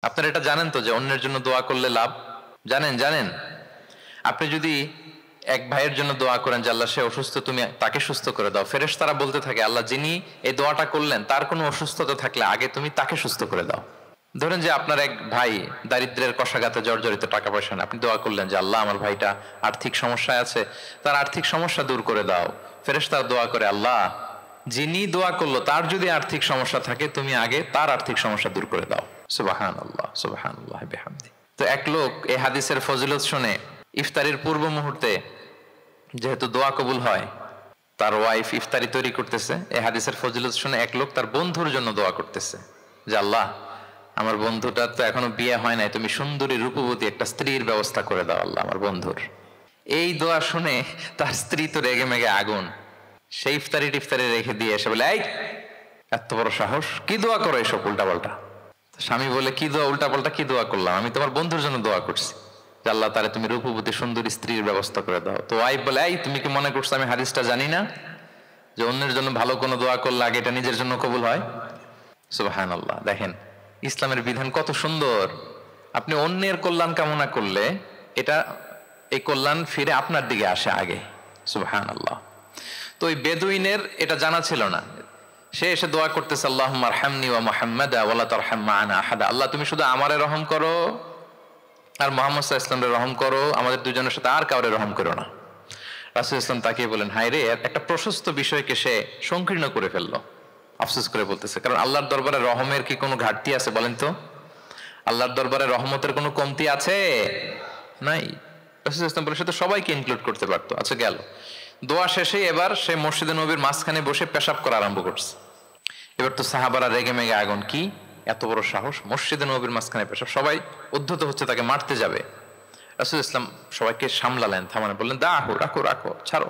আপনারা এটা জানেন তো যে অন্যের জন্য দোয়া করলে লাভ? জানেন জানেন আপনি যদি এক ভাইয়ের জন্য দোয়া করেন যে আল্লাহ সে অসুস্থ, তুমি তাকে সুস্থ করে দাও, ফেরেশতারা বলতে থাকে আল্লাহ যিনি এই দোয়াটা করলেন তার কোনো অসুস্থতা থাকলে আগে তুমি তাকে সুস্থ করে দাও। ধরেন যে আপনার এক ভাই দারিদ্রের কষাঘাতে জর্জরিত, টাকা পয়সা না, আপনি দোয়া করলেন যে আল্লাহ আমার ভাইটা আর্থিক সমস্যায় আছে, তার আর্থিক সমস্যা দূর করে দাও। ফেরেশতারা দোয়া করে আল্লাহ যিনি দোয়া করলো তার যদি আর্থিক সমস্যা থাকে তুমি আগে তার আর্থিক সমস্যা দূর করে দাও। সুবহানাল্লাহ সুবহানাল্লাহ বিহামদি। তো এক লোক এই হাদিসের ফজিলত শুনে ইফতারির পূর্ব মুহূর্তে, যেহেতু দোয়া কবুল হয়, তার ওয়াইফ ইফতারি তৈরি করতেছে, এই হাদিসের ফজিলত শুনে এক লোক তার বন্ধুর জন্য দোয়া করতেছে যে আল্লাহ আমার বন্ধুটা তো এখনো বিয়ে হয় নাই, তুমি সুন্দরী রূপবতী একটা স্ত্রীর ব্যবস্থা করে দাও আল্লাহ আমার বন্ধুর। এই দোয়া শুনে তার স্ত্রী তো রেগে মেগে আগুন, সেই ইফতারি টিফতারি রেখে দিয়ে এসে বলে এই এত বড় সাহস, কি দোয়া করো এসব উল্টাপাল্টা। স্বামী বলে কি দোয়া উল্টাপাল্টা, কি দোয়া করলাম, আমি তোমার বন্ধুর জন্য দোয়া করছি যে আল্লাহ তারে তুমি রূপবতী সুন্দরী স্ত্রীর ব্যবস্থা করে দাও। তো ওয়াইফ বলে এই তুমি কি মনে করছো আমি হাদিসটা জানি না যে অন্যের জন্য ভালো কোনো দোয়া করলে আগে এটা নিজের জন্য কবুল হয়? সুবহানাল্লাহ। দেখেন ইসলামের বিধান কত সুন্দর। আপনি অন্যের কল্যাণ কামনা করলে এটা এই কল্যাণ ফিরে আপনার দিকে আসে আগে। সুবহানাল্লাহ। তো ওই বেদুইনের এটা জানা ছিল না, সে এসে দোয়া করতেছে আল্লাহুম্মা আরহামনি ওয়া মুহাম্মাদা ওয়া লা তারহাম মা'ানা আহাদা, আল্লাহ তুমি শুধু আমারে রহম করো আর মুহাম্মদ সাল্লাল্লাহু আলাইহি ওয়াসাল্লামের রহম করো, আমাদের দুজনের সাথে আর কাউরে রহম করো না। রাসূল ইসলাম তাকিয়ে বলেন হায় রে, একটা প্রশস্ত বিষয়কে সে সংকীর্ণ করে ফেললো। আফসোস করে বলতেছে, কারণ আল্লাহর দরবারে রহমের কি কোনো ঘাটতি আছে বলেন তো? আল্লাহর দরবারে রহমতের কোনো কমতি আছে? নাই। রাসূল ইসলাম বলে সে তো সবাইকে ইনক্লুড করতে পারতো। আচ্ছা গেল, দোয়া শেষে এবার সে মসজিদে নববীর মাঝখানে বসে পেশাব করা আরম্ভ করছে। এবার তো সাহাবারা রেগে মেগে আগুন, কি এত বড় সাহস, মসজিদে নববীর মাঝখানে পেশাব, সবাই উদ্ধত হচ্ছে তাকে মারতে যাবে। রাসূল ইসলাম সবাইকে সামলালেন, থামালেন, বললেন দাও, রাখো রাখো, ছাড়ো,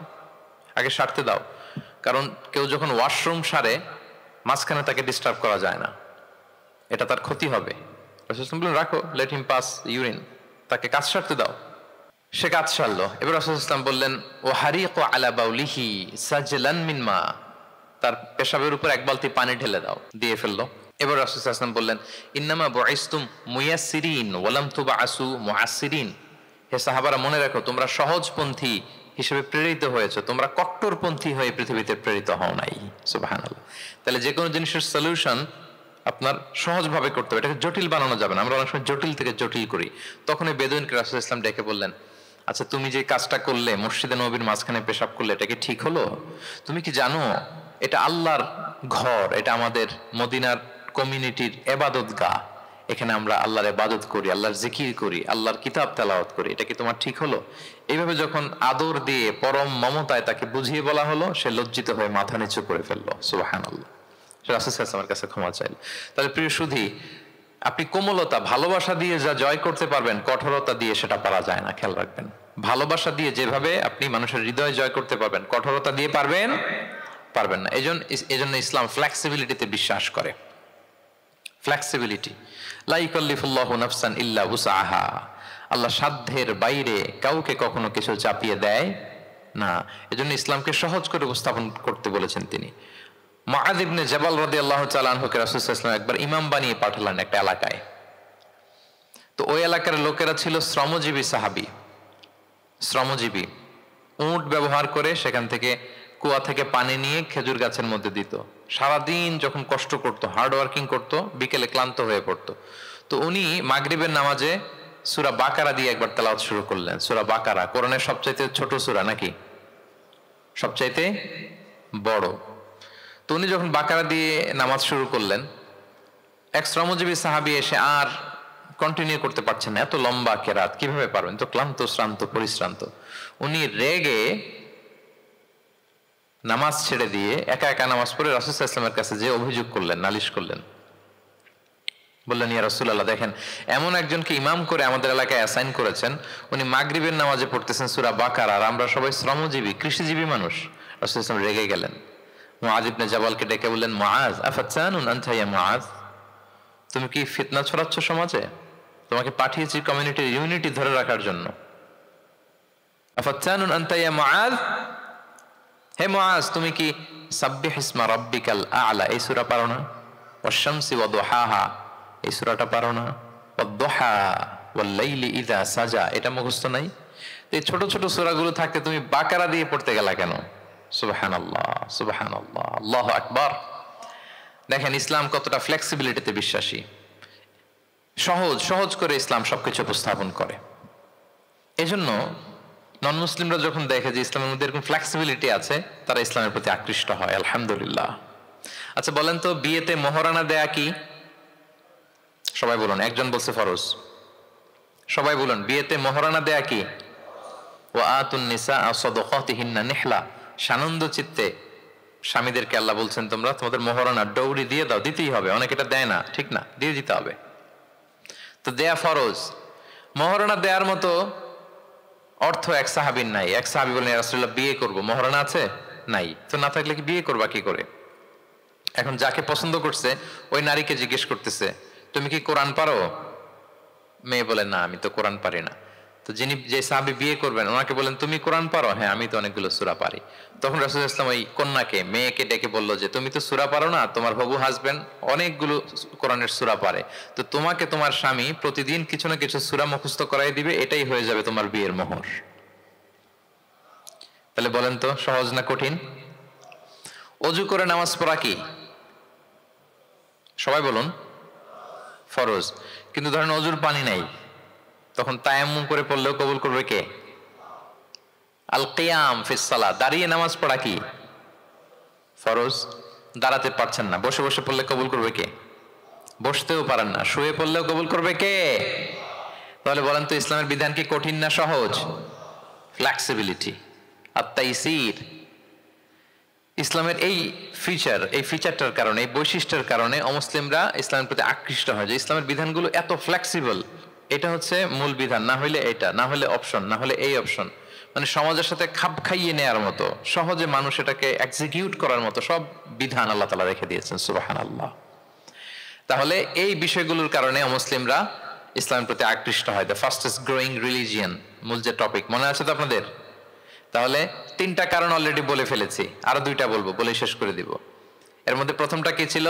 আগে সারতে দাও, কারণ কেউ যখন ওয়াশরুম সারে মাঝখানে তাকে ডিস্টার্ব করা যায় না, এটা তার ক্ষতি হবে। রাসূল ইসলাম বললেন রাখো, লেট হিম পাস ইউরিন, তাকে কাজ সারতে দাও। সে কাজ সারলো। এবার রাসূল ইসলাম বললেন ও হারিকু আলা বাউলিহি সাজলান মিন মা, তার পেশাবের উপর এক বালতি পানি ঢেলে দাও, দিয়ে ফেললো। এবার রাসূল সাল্লাল্লাহু আলাইহি ওয়াসাল্লাম বললেন ইন্নামা বুইসতুম মুয়াসসিরিন ওয়া লাম তুবআসু মুআসসিরিন, হে সাহাবারা মনে রাখো তোমরা সহজপন্থী হিসেবে প্রেরিত হয়েছে, তোমরা কট্টরপন্থী হয়ে পৃথিবীতে প্রেরিত হও নাই। সুবহানাল্লাহ। তাহলে যে কোনো জিনিসের সলিউশন আপনার সহজভাবে করতে হবে, এটাকে জটিল বানানো যাবে না। আমরা অনেক সময় জটিল থেকে জটিল করি। তখন এই বেদুইনকে রাসূল ইসলাম ডেকে বললেন আচ্ছা তুমি যে কাজটা করলে মসজিদে নববীর মাঝখানে পেশাব করলে, এটা কি ঠিক হলো? তুমি কি জানো এটা আল্লাহর ঘর, এটা আমাদের মদিনার কমিউনিটির ইবাদতগাহ, এখানে আমরা আল্লাহর ইবাদত করি, আল্লাহর জিকির করি, আল্লাহর কিতাব তেলাওয়াত করি, এটা কি তোমার ঠিক হলো? এইভাবে যখন আদর দিয়ে পরম মমতায় তাকে বুঝিয়ে বলা হলো, সে লজ্জিত হয়ে মাথা নিচু করে ফেললো। সুবহানাল্লাহ। সে রাসূল সাল্লাল্লাহু আলাইহি ওয়াসাল্লামের কাছে ক্ষমা চাইল। তাহলে প্রিয় সুধী, আপনি কোমলতা ভালোবাসা দিয়ে যা জয় করতে পারবেন, কঠোরতা দিয়ে সেটা পারা যায় না, খেয়াল রাখবেন। ভালোবাসা দিয়ে যেভাবে আপনি মানুষের হৃদয় জয় করতে পারবেন, কঠোরতা দিয়ে পারবেন না। এজন্য ইসলাম ফ্লেক্সিবিলিটিতে বিশ্বাস করে। ফ্লেক্সিবিলিটি, লা ইউকাল্লিফুল্লাহু নাফসান ইল্লা উসআহা, আল্লাহ সাধ্যের বাইরে কাউকে কখনো কিছু চাপিয়ে দেয় না। এজন্য ইসলামকে সহজ করে উপস্থাপন করতে বলেছেন তিনি। মুআয ইবনে জাবাল রাদিয়াল্লাহু তাআলা আনহুকে রাসূল সাল্লাল্লাহু আলাইহি ওয়াসাল্লাম একবার ইমাম বানিয়ে পাঠালেন একটা এলাকায়। তো ওই এলাকার লোকেরা ছিল শ্রমজীবী সাহাবী, শ্রমজীবী, উট ব্যবহার করে সেখান থেকে কুয়া থেকে পানি নিয়ে খেজুর গাছের মধ্যে দিত। সারাদিন যখন কষ্ট করত, হার্ড ওয়ার্কিং করত, বিকেলে ক্লান্ত হয়ে পড়তো। তো উনি মাগরিবের নামাজে সূরা বাকারা দিয়ে একবার তেলাওয়াত শুরু করলেন। সূরা বাকারা কোরআনের সবচাইতে ছোট সূরা নাকি সবচাইতে বড়? তো উনি যখন বাকারা দিয়ে নামাজ শুরু করলেন, এক শ্রমজীবী সাহাবী এসে আর কন্টিনিউ করতে পারছেন না, এত লম্বা কেরাত কিভাবে পারবেন, তো ক্লান্ত শ্রান্ত পরিশ্রান্ত। উনি রেগে নামাজ ছেড়ে দিয়ে একা একা নামাজ পড়ে রাসূল সাল্লাল্লাহু আলাইহি ওয়াসাল্লামের কাছে যে অভিযোগ করলেন, নালিশ করলেন। বললেন ইয়া রাসূলুল্লাহ, দেখেন এমন একজনকে ইমাম করে আমাদের এলাকায় অ্যাসাইন করেছেন, উনি মাগরিবের নামাজে পড়তেছেন সূরা বাকারা, আর আমরা সবাই শ্রমজীবী কৃষিজীবী মানুষ। রাসূল সাল্লাল্লাহু আলাইহি ওয়াসাল্লাম রেগে গেলেন। মুআয ইবনে জাবালকে ডেকে বললেন মুআয আফাতানুন আনতা ইয়া মুআয, তুমি কি ফিতনা ছড়াচ্ছ সমাজে? তোমাকে পাঠিয়েছি কমিউনিটির ইউনিটি ধরে রাখার জন্য। আফাতানুন আনতা ইয়া মুআয, হে মুআয তুমি কি সাব্বিহ ইসমা রাব্বিকাল আ'লা এই সূরা পারো না? ওয়াশ-শামসি ওয়া দুহাহা এই সূরাটা পারো না? ওয়াদ-দুহা ওয়াল-লাইলি ইযা সাজা, এটা মুখস্থ নাই? এই ছোট ছোট সূরাগুলো থাকতে তুমি বাকারা দিয়ে পড়তে গেলা কেন? সুবহানাল্লাহ, সুবহানাল্লাহ, আল্লাহু আকবার। দেখেন ইসলাম কতটা ফ্লেক্সিবিলিটিতে বিশ্বাসী। সহজ সহজ করে ইসলাম সবকিছু উপস্থাপন করে। এজন্য নন মুসলিমরা যখন দেখে যে ইসলামের মধ্যে এরকম ফ্লেক্সিবিলিটি আছে, তারা ইসলামের প্রতি আকৃষ্ট হয়। আলহামদুলিল্লাহ। আচ্ছা বলেন তো, বিয়েতে মোহরানা দেয়া কি? সবাই বলুন। একজন বলছে ফরজ। সবাই বলুন, বিয়েতে মোহরানা দেয়া কি? ওয়া আতুন নিসা সাদাকাতিহিন্না নিহলা, সানন্দ চিত্তে স্বামীদেরকে আল্লাহ বলছেন তোমরা তোমাদের মোহরানা ডৌরি দিয়ে দাও। দিতেই হবে, অনেকে এটা দেয় না, ঠিক না, দিয়ে দিতে হবে। তো দেয়া ফরজ। মোহরানা দেওয়ার মতো অর্থ এক সাহাবীর নাই। এক সাহাবী বলেন, ইয়া রাসূলুল্লাহ বিয়ে করব, মোহরানা আছে? নাই। তো না থাকলে কি বিয়ে করবা কি করে? এখন যাকে পছন্দ করছে ওই নারীকে জিজ্ঞেস করতেছে, তুমি কি কোরআন পারো? মেয়ে বলে, না আমি তো কোরআন পারি না। তো যিনি যে সাহাবী বিয়ে করবেন ওনাকে বলেন, তুমি কোরআন পারো? হ্যাঁ আমি তো অনেকগুলো সূরা পারি। তখন রাসূলুল্লাহ সাল্লাল্লাহু আলাইহি ওয়াসাল্লাম ওই কন্যাকে, মেয়েকে ডেকে বলল যে তুমি তো সূরা পারো না, তোমার হবু হাজবেন্ড অনেকগুলো কোরআনের সূরা পারে, তো তোমাকে তোমার স্বামী প্রতিদিন কিছু না কিছু সূরা মুখস্থ করাই দিবে, এটাই হয়ে যাবে তোমার বিয়ের মোহর। তাহলে বলেন তো সহজ না কঠিন? ওযু করে নামাজ পড়া কি? সবাই বলুন। ফরজ। কিন্তু ধরেন ওযুর পানি নাই, তখন তায়াম্মুম করে পড়লেও কবুল করবে কে? আল কিয়াম ফিস সালাহ, দাঁড়িয়ে নামাজ পড়া কি? ফরজ। দাঁড়াতে পারছেন না, বসে বসে পড়লে কবুল করবে কে? বসতেও পারেন না, শুয়ে পড়লেও কবুল করবে কে? তাহলে বলেন তো ইসলামের বিধান কি কঠিন না সহজ? ফ্লেক্সিবিলিটি আর তাইসির। ইসলামের এই ফিচারটার কারণে, এই বৈশিষ্ট্যের কারণে অমুসলিমরা ইসলামের প্রতি আকৃষ্ট হয়, যে ইসলামের বিধানগুলো এত ফ্লেক্সিবল। এটা হচ্ছে মূল বিধান, না হলে এটা, না হলে অপশন, না হলে এই অপশন, মানে সমাজের সাথে খাপ খাইয়ে নেয়ার মতো, সহজে মানুষ এটাকে এক্সিকিউট করার মতো সব বিধান আল্লাহ তাআলা রেখে দিয়েছেন। সুবহানাল্লাহ। তাহলে এই বিষয়গুলোর কারণে অমুসলিমরা ইসলামের প্রতি আকৃষ্ট হয়। দ্য ফাস্টেস্ট গ্রোয়িং রিলিজিয়ন, মূল যে টপিক, মনে আছে তো আপনাদের? তাহলে তিনটা কারণ অলরেডি বলে ফেলেছি, আরো দুইটা বলবো, বলে শেষ করে দিব। এর মধ্যে প্রথমটা কি ছিল?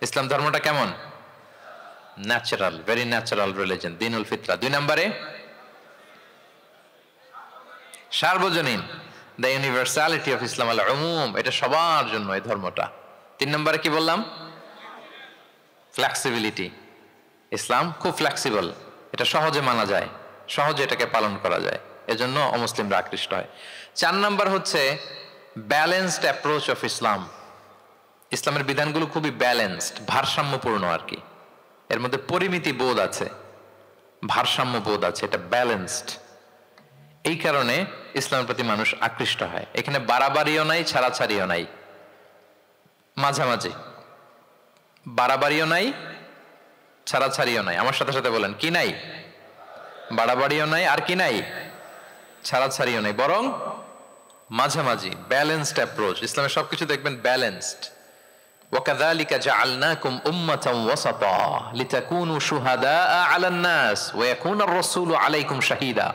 ইসলাম ধর্মটা কেমন? ন্যাচারাল, ভেরি ন্যাচারাল রিলিজন, দ্বীনুল ফিতরা। 2 নম্বরে সার্বজনীন, দ্য ইউনিভার্সালিটি অফ ইসলাম, আল উমুম, এটা সবার জন্য এই ধর্মটা। 3 নম্বরে কি বললাম? ফ্লেক্সিবিলিটি। ইসলাম খুব ফ্লেক্সিবল, এটা সহজে মানা যায়, সহজে এটাকে পালন করা যায়, এজন্য অমুসলিমরা আকৃষ্ট হয়। 4 নম্বর হচ্ছে ব্যালেন্সড অ্যাপ্রোচ অফ ইসলাম। ইসলামের বিধানগুলো খুবই ব্যালেন্সড, ভারসাম্যপূর্ণ আর কি। এর মধ্যে পরিমিতি বোধ আছে, ভারসাম্য বোধ আছে, এটা ব্যালেন্সড। এই কারণে ইসলামের প্রতি মানুষ আকৃষ্ট হয়। এখানে বাড়াবাড়িও নাই, ছাড়াছাড়িও নাই, মাঝামাঝি। বাড়াবাড়িও নাই, ছাড়াছাড়িও নাই। আমার সাথে সাথে বলেন, কি নাই? বাড়াবাড়িও নাই, আর কি নাই? ছাড়াছাড়িও নাই, বরং মাঝামাঝি, ব্যালেন্সড অ্যাপ্রোচ। ইসলামের সবকিছু দেখবেন ব্যালেন্সড। وَكَذَلِكَ جَعَلْنَاكُمْ أُمَّةً وَسَطًا لِتَكُونُوا شُهَدَاءَ عَلَى النَّاسِ وَيَكُونَ الرَّسُولُ عَلَيْكُمْ شَهِيدًا।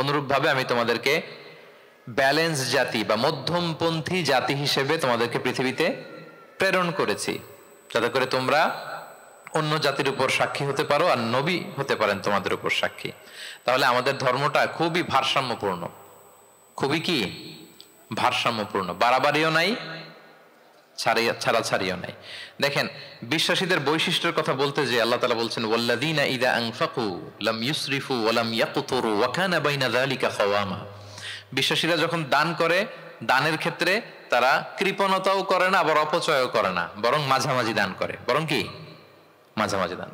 অনুরূপভাবে আমি তোমাদেরকে ব্যালেন্স জাতি বা মধ্যমপন্থী জাতি হিসেবে তোমাদেরকে পৃথিবীতে প্রেরণ করেছি, যাতে করে তোমরা অন্য জাতির উপর সাক্ষী হতে পারো, আর নবী হতে পারেন তোমাদের উপর সাক্ষী। তাহলে আমাদের ধর্মটা খুবই ভারসাম্যপূর্ণ, খুবই কি ভারসাম্যপূর্ণ, বাড়াবাড়িও নাই, ছাড়াছাড়িও নাই। দেখেন বিশ্বাসীদের বৈশিষ্ট্যের কথা বলতে যে আল্লাহ তাআলা বলছেন, ওয়াল্লাযীনা ইযা আনফাকু লাম ইউসরিফু ওয়া লাম ইয়াকতুরু ওয়া কানা বাইনা যালিকা খাওয়ামা। বিশ্বাসীরা যখন দান করে, দানের ক্ষেত্রে তারা কৃপণতাও করে না, আবার অপচয়ও করে না, বরং মাঝামাঝি দান করে। বরং কি মাঝামাঝি দান।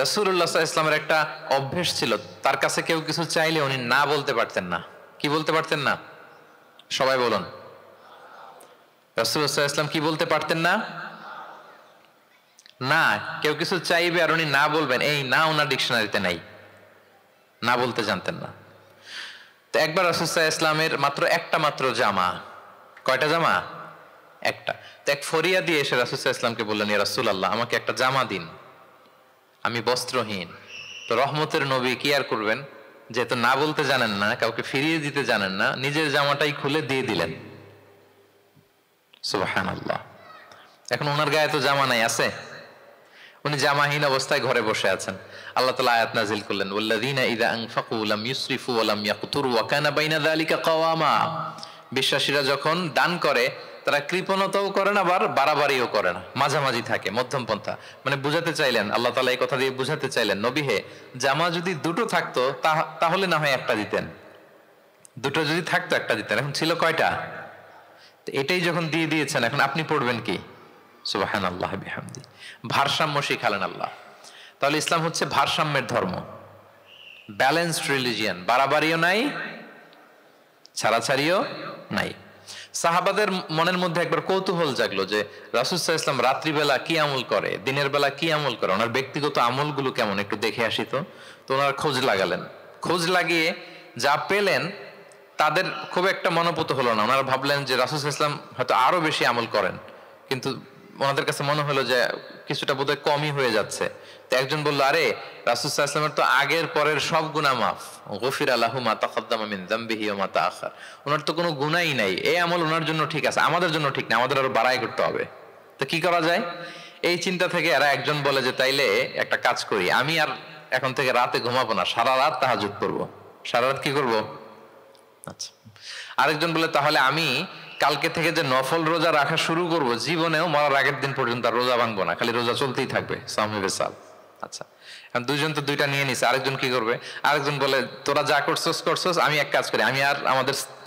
রাসূলুল্লাহ সাল্লাল্লাহু আলাইহি ওয়াসাল্লামের একটা অভ্যেস ছিল, তার কাছে কেউ কিছু চাইলে উনি না বলতে পারতেন না। কি বলতে পারতেন না? সবাই বলুন। রাসূলুল্লাহ সাল্লাল্লাহু আলাইহি ওয়াসাল্লাম কি বলতে পারতেন না? না। কেউ কিছু চাইবে আর উনি না বলবেন, এই না ওনার ডিকশনারিতে নাই, না বলতে জানতেন না। তো একবার রাসূল সাল্লাল্লাহু আলাইহি ওয়াসাল্লামের মাত্র একটা মাত্র জামা, কয়টা জামা? একটা। তো এক ফরিয়া দিয়ে এসে রাসূল সাল্লাল্লাহু আলাইহি ওয়াসাল্লামকে বললেন, ইয়া রাসূলুল্লাহ আমাকে একটা জামা দিন, আমি বস্ত্রহীন। তো রহমতের নবী কি আর করবেন, যেহেতু না বলতে জানেন না, কাউকে ফিরিয়ে দিতে জানেন না, নিজের জামাটাই খুলে দিয়ে দিলেন। সুবহানাল্লাহ। এখন ওনার গায়ে তো জামা নাই, আছে? উনি জামাহীন অবস্থায় ঘরে বসে আছেন। আল্লাহ তাআলা আয়াত নাযিল করলেন, ওয়াল্লাযীনা ইযা আনফাকু লাম ইউসরিফু ওয়া লাম ইয়াকতুরু ওয়া কানা বাইনা যালিকা কাওয়ামা। বিশ্বাসীরা যখন দান করে তারা কৃপণতাও করে না, আবার বাড়াবাড়িও করে না, মাঝামাঝি থাকে, মধ্যম পন্থা। মানে বুঝাতে চাইলেন, আল্লাহ তাআলা এই কথা দিয়ে বুঝাতে চাইলেন, নবী হে, জামা যদি দুটো থাকতো তাহলে না হয় একটা দিতেন, দুটো যদি থাকতো একটা দিতেন, এখন ছিল কয়টা? এটাই যখন দিয়ে দিয়েছেন, এখন আপনি পড়বেন কি? সুবহানাল্লাহ বিহামদি। ভারসাম্য শিখালেন আল্লাহ। তাহলে ইসলাম হচ্ছে ভারসাম্যের ধর্ম, ব্যালেন্সড রিলিজিয়ান। বাড়াবাড়িও নাই, ছাড়াছাড়িও নাই। সাহাবাদের মনের মধ্যে একবার কৌতূহল জাগলো যে রাসূল সাল্লাল্লাহু আলাইহি ওয়াসাল্লাম রাত্রিবেলা কি আমল করে, দিনের বেলা কি আমল করে, ওনার ব্যক্তিগত আমলগুলো কেমন, একটু দেখে আসি। তো ওনার খোঁজ লাগালেন। খোঁজ লাগিয়ে যা পেলেন তাদের খুব একটা মনোপুত হলো না। ওনারা ভাবলেন যে রাসূল সাল্লাল্লাহু আলাইহি ওয়াসাল্লাম হয়তো আরো বেশি আমল করেন, কিন্তু ওনাদের কাছে মনে হলো যে কিছুটা বোধহয় কমই হয়ে যাচ্ছে। তো একজন বলল, আরে রাসূল সাল্লাল্লাহু আলাইহি ওয়াসাল্লামের তো আগের পরের সব গুনাহ মাফ, গফিরা লাহু মা তাকাদ্দামা মিন যামবিহি ওয়া মা তাআখার। ওনার তো কোনো গুনাহই নাই, এই আমল ওনার জন্য ঠিক আছে, আমাদের জন্য ঠিক না, আমাদের আরো বাড়াই করতে হবে। তো কি করা যায়? এই চিন্তা থেকে এরা একজন বলে যে তাইলে একটা কাজ করি, আমি আর এখন থেকে রাতে ঘুমাবো না, সারা রাত তাহাজ্জুদ পড়বো। সারা রাত কি করবো? আচ্ছা। আরেকজন বলে তাহলে আমি কালকে থেকে যে নফল রোজা রাখা শুরু করব, জীবনেও মরার আগের দিন পর্যন্ত আর রোজা ভাঙবো না, খালি রোজা চলতেই থাকবে, সাওমে বিসাল। আচ্ছা, দুইজন তো দুইটা নিয়ে নিছে। আরেকজন কি করবে? আরেকজন বলে তোরা যা করছস, আমি এক কাজ করি, আমি আর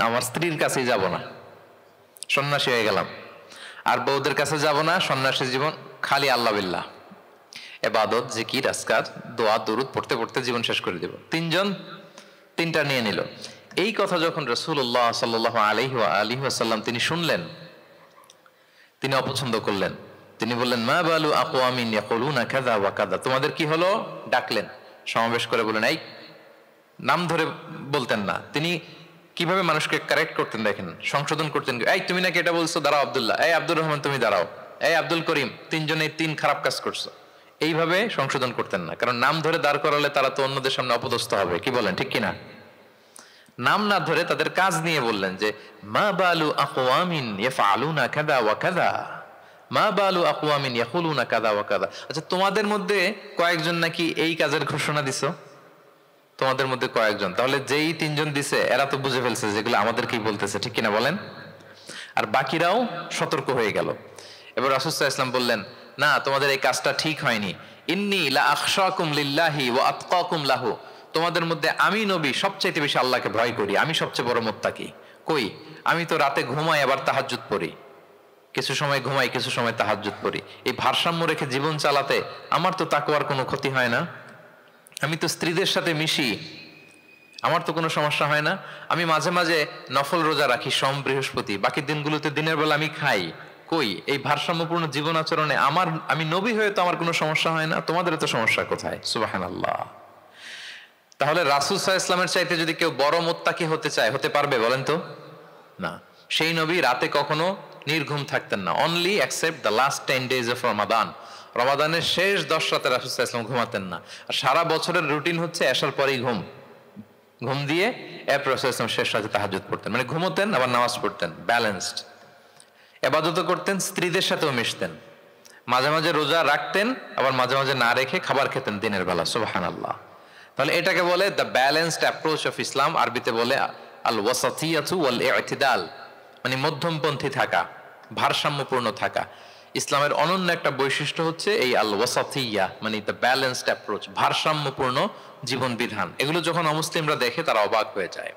আমার স্ত্রীর কাছেই যাব না, সন্ন্যাসী হয়ে গেলাম, আর বউদের কাছে যাব না, সন্ন্যাসী জীবন, খালি আল্লাহ বিল্লাহ, ইবাদত, জিকির, আজকার, দোয়া, দুরুদ পড়তে পড়তে জীবন শেষ করে দেব। তিনজন তিনটা নিয়ে নিল। এই কথা যখন রাসূলুল্লাহ সাল্লাল্লাহু আলাইহি ওয়া আলিহি ওয়াসাল্লাম তিনি শুনলেন, তিনি অপছন্দ করলেন। তিনি বললেন, মা বালু আকওয়ামিন ইয়াকুলুনা কাযা ওয়া কাযা। তোমাদের কি হলো? ডাকলেন, সমাবেশ করে বলেন, এই নাম ধরে বলতেন না। তিনি কিভাবে মানুষকে কারেক্ট করতেন দেখেন, সংশোধন করতেন। এই তুমি নাকি এটা বলছো, দাঁড়াও আব্দুল্লাহ, এই আব্দুর রহমান তুমি দাঁড়াও, এই আব্দুল করিম, তিনজনেই তিন খারাপ কাজ করছো। এইভাবে সংশোধন করতেন না, কারণ নাম ধরে দাঁড় করালে তারা তো অন্যদের সামনে অপদস্থ হবে। কি বলেন, ঠিক কিনা? নাম না ধরে তাদের কাজ নিয়ে বললেন যে মা বালু আকওয়ামিন ইয়াফআলুনা কাযা ওয়া কাযা, মা বালু আকওয়ামিন ইয়াকুলুনা কাযা ওয়া কাযা। আচ্ছা, তোমাদের মধ্যে কয়েকজন নাকি এই কাজের ঘোষণা দিছো, তোমাদের মধ্যে কয়েকজন, তাহলে যেই তিনজন দিছে এরা তো বুঝে ফেলছে যেগুলো আমাদেরকেই বলতেছে, ঠিক কিনা বলেন? আর বাকিরাও সতর্ক হয়ে গেল। এবার রাসূল সাল্লাল্লাহু আলাইহি ওয়াসাল্লাম বললেন, না, তোমাদের এই কাজটা ঠিক হয়নি। ইন্নী লা আখশাকুম লিল্লাহি ওয়া আতকাকুম লাহু। তোমাদের মধ্যে আমি নবী সবচেয়ে বেশি আল্লাহকে ভয় করি, আমি সবচেয়ে বড় মুত্তাকি। কই, আমি তো রাতে ঘুমাই আবার তাহাজ্জুদ পড়ি, কিছু সময় ঘুমাই কিছু সময় তাহাজ্জুদ পড়ি। এই ভারসাম্য রেখে জীবন চালাতে আমার তো তাকওয়ার কোনো ক্ষতি হয় না। আমি তো স্ত্রীদের সাথে মিশি, আমার তো কোনো সমস্যা হয় না। আমি মাঝে মাঝে নফল রোজা রাখি সোম বৃহস্পতি, বাকি দিনগুলোতে দিনের বেলা আমি খাই। কই, এই ভারসাম্যপূর্ণ জীবন আচরণে আমি নবী হয়ে তো আমার কোনো সমস্যা হয় না, তোমাদের তো সমস্যা কোথায়? সুবহানাল্লাহ। তাহলে রাসূল সাল্লাল্লাহু আলাইহি ওয়াসাল্লামের চাইতে যদি কেউ বড় মুত্তাকি হতে চায়, হতে পারবে বলেন তো? না। সেই নবী রাতে কখনো নির্ঘুম থাকতেন না, only accept the last 10 days of Ramadan. রমাদানের শেষ 10 রাতে রাসূল সাল্লাল্লাহু আলাইহি ওয়াসাল্লাম ঘুমাতেন না। আর সারা বছরের রুটিন হচ্ছে এশার পরেই ঘুম দিয়ে এরপর রাসূল সাল্লাল্লাহু আলাইহি ওয়াসাল্লাম শেষ রাতে তাহাজ্জুদ পড়তেন। মানে ঘুমোতেন আবার নামাজ পড়তেন, ব্যালেন্সড। ইবাদতও করতেন, স্ত্রীদের সাথেও মিশতেন, মাঝে মাঝে রোজা রাখতেন, আবার মাঝে মাঝে না রেখে খাবার খেতেন দিনের বেলা। সুবহানাল্লাহ। তাহলে এটাকে বলে the balanced approach of Islam. আরবিতে বলে আল ওয়াসাতিয়াতু ওয়াল ইতিদাল, মানে মধ্যমপন্থী থাকা, ভারসাম্যপূর্ণ থাকা। ইসলামের অনন্য একটা বৈশিষ্ট্য হচ্ছে এই আল ওয়াসাতিয়া, মানে দ্য ব্যালেন্সড অ্যাপ্রোচ, ভারসাম্যপূর্ণ জীবন বিধান। এগুলো যখন অমুসলিমরা দেখে তারা অবাক হয়ে যায়।